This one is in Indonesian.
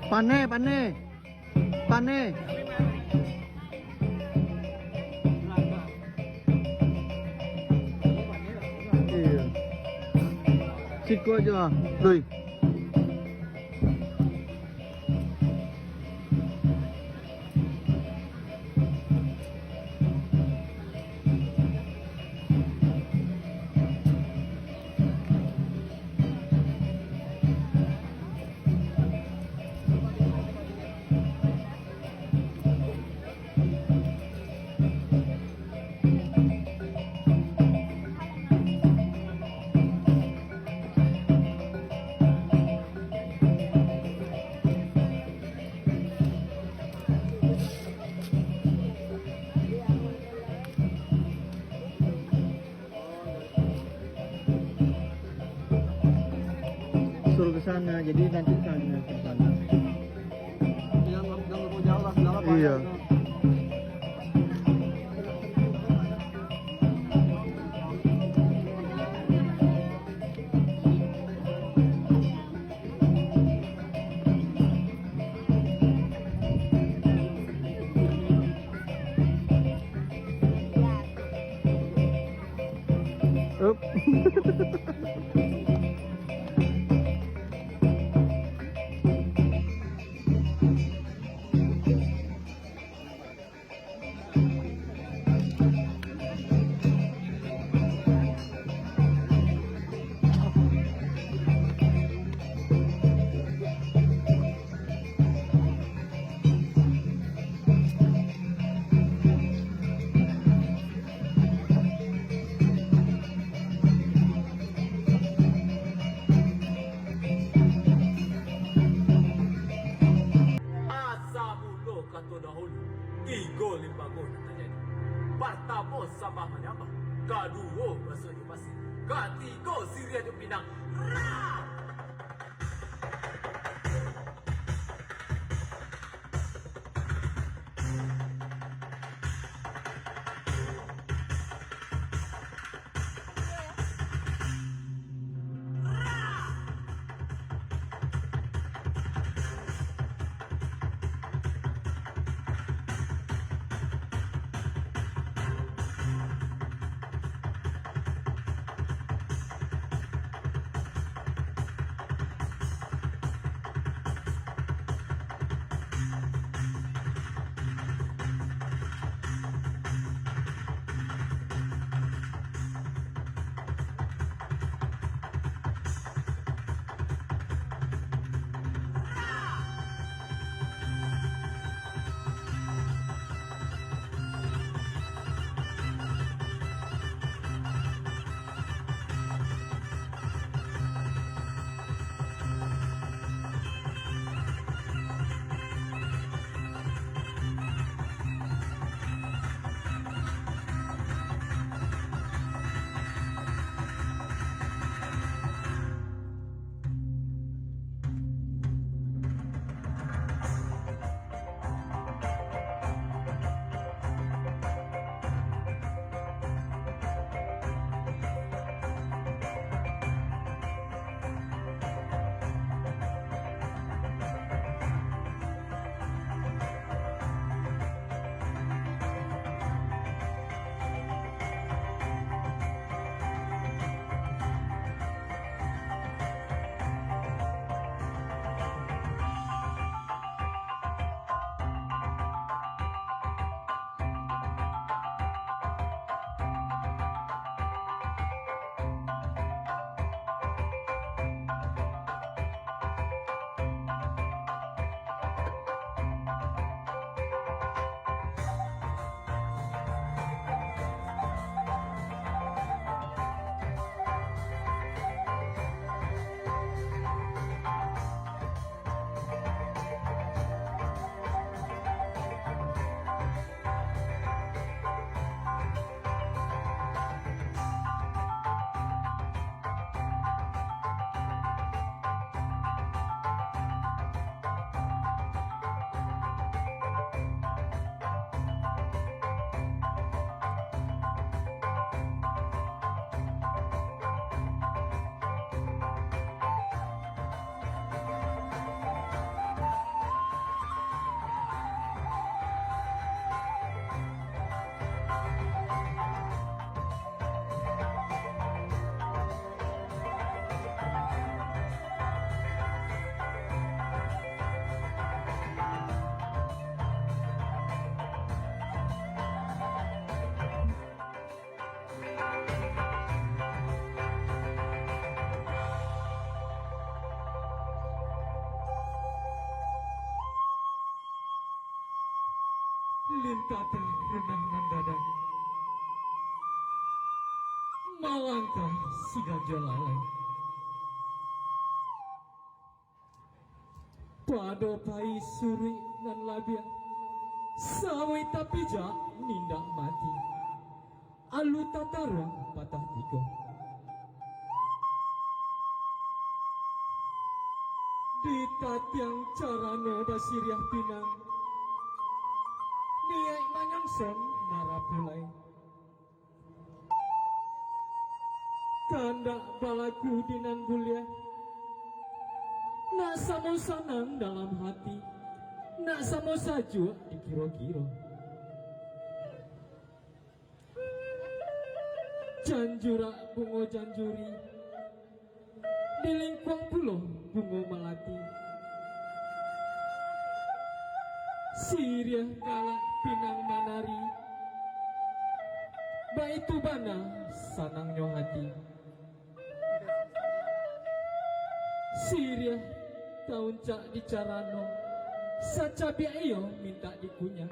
Pane, pane. Pane. Iya. Siku aja, Doi. Suruh ke sana, jadi nanti sana ke sana. Jangan terlalu jauh lah, segala banyak. Iya. Up. Asa mulu kata dahulu, 3-5 gol nak terjadi. Pertama sama menyamah, kedua basuh di pasir, ketiga Syria di Pinang. kita teh renang nandada. Malangkah sudah jalan. Pado pai suri nan labia. Sawai tapi jak nindak mati. Alu tatarang patah tiga. Di tatiang carano basiriah pinang. Niai manyangson narapulai. Kandak balaku dinan bulia. Nak samo sanang dalam hati. Nak samo saju di kiro-kiro. Janjura bungo janjuri. Di lingkuang pulau bungo melati. Siriah galak pinang manari. Baitu bana sanangnya hati. Siriah tahun cak di carano. Sacabi ayo minta dikunyah.